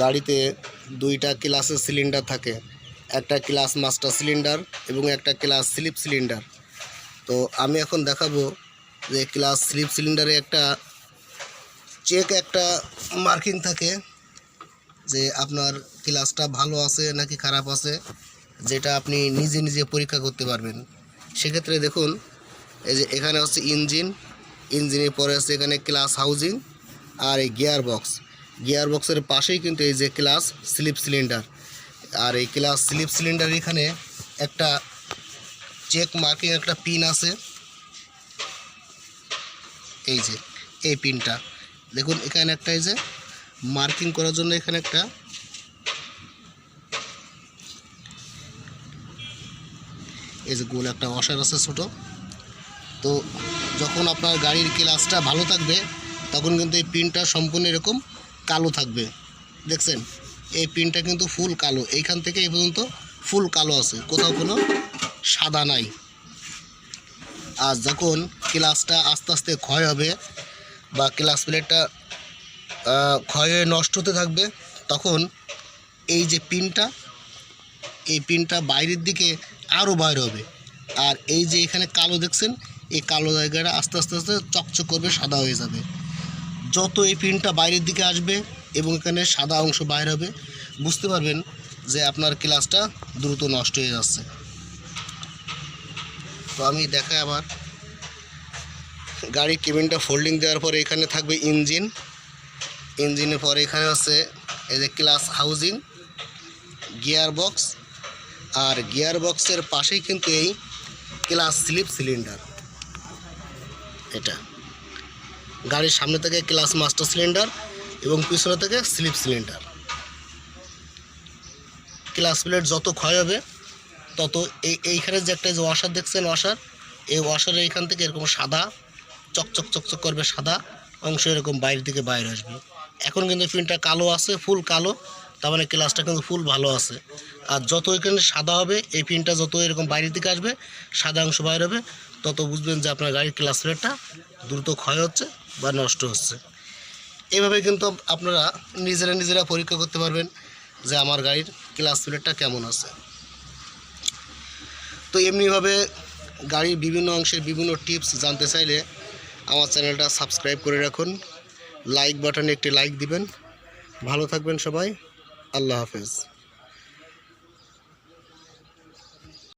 গাড়িতে দুইটা ক্লাসের সিলিন্ডার থাকে, একটা ক্লাস মাস্টার সিলিন্ডার এবং একটা ক্লাস স্লিপ সিলিন্ডার। তো আমি এখন দেখাবো যে ক্লাস স্লিপ সিলিন্ডারে একটা একটা মার্কিং থাকে যে আপনার ক্লাসটা ভালো আছে নাকি খারাপ আছে, যেটা আপনি নিজে নিজে পরীক্ষা করতে পারবেন। সেক্ষেত্রে দেখুন, এই যে এখানে হচ্ছে ইঞ্জিনের পরে আছে এখানে ক্লাস হাউজিং আর এই গিয়ার বক্সের পাশেই কিন্তু এই যে ক্লাস স্লিপ সিলিন্ডার। আর এই ক্লাস স্লিপ সিলিন্ডার এখানে একটা চেক মার্কিং একটা পিন আছে, এই যে এই পিনটা দেখুন এখানে একটা এই যে মার্কিং করার জন্য এখানে একটা এই যে গোল একটা ওয়াশার আছে ছোট। তো যখন আপনার গাড়ির ক্লাসটা ভালো থাকবে তখন কিন্তু এই পিনটা সম্পূর্ণ এরকম কালো থাকবে। দেখছেন এই পিনটা কিন্তু ফুল কালো, এইখান থেকে এই পর্যন্ত ফুল কালো আছে, কোথাও কোনো সাদা নাই। আর যখন ক্লাসটা আস্তে আস্তে ক্ষয় হবে বা ক্লাস প্লেটটা ক্ষয় হয়ে নষ্ট হতে থাকবে, তখন এই যে এই পিনটা বাইরের দিকে আরও বাইর হবে। আর এই যে এখানে কালো দেখছেন, এই কালো জায়গাটা আস্তে আস্তে আস্তে চকচক করবে, সাদা হয়ে যাবে। যত এই পিনটা বাইরের দিকে আসবে এবং এখানে সাদা অংশ বাইর হবে, বুঝতে পারবেন যে আপনার ক্লাসটা দ্রুত নষ্ট হয়ে যাচ্ছে। তো আমি দেখাই আবার, গাড়ির কেবিনটা ফোল্ডিং দেওয়ার পরে এখানে থাকবে ইঞ্জিনের পরে এখানে হচ্ছে এই যে ক্লাস হাউজিং, গিয়ার বক্স, আর গিয়ার বক্সের পাশেই কিন্তু এই ক্লাস স্লিপ সিলিন্ডার। এটা গাড়ির সামনে থেকে ক্লাস মাস্টার সিলিন্ডার এবং পিছনে থেকে স্লিপ সিলিন্ডার। ক্লাস প্লেট যত ক্ষয় হবে তত এইখানে যে একটা যে ওয়াশার দেখছেন, এই ওয়াশারের এইখান থেকে এরকম সাদা চকচক করবে, সাদা অংশ এরকম বাইরের দিকে বাইরে আসবে। এখন কিন্তু পিনটা কালো আছে, ফুল কালো, তার মানে ক্লাসটা কিন্তু ফুল ভালো আছে। আর যত এখানে সাদা হবে, এই পিনটা যত এরকম বাইরের দিকে আসবে, সাদা অংশ বাইর হবে, তত বুঝবেন যে আপনার গাড়ির ক্লাস প্লেটটা দ্রুত ক্ষয় হচ্ছে বা নষ্ট হচ্ছে। এইভাবে কিন্তু আপনারা নিজেরা পরীক্ষা করতে পারবেন যে আমার গাড়ির ক্লাস প্লেটটা কেমন আছে। তো এমনিভাবে গাড়ির বিভিন্ন অংশের বিভিন্ন টিপস জানতে চাইলে আমার চ্যানেলটা সাবস্ক্রাইব করে রাখুন, লাইক বাটনে একটি লাইক দিবেন। ভালো থাকবেন সবাই, আল্লাহ হাফেজ।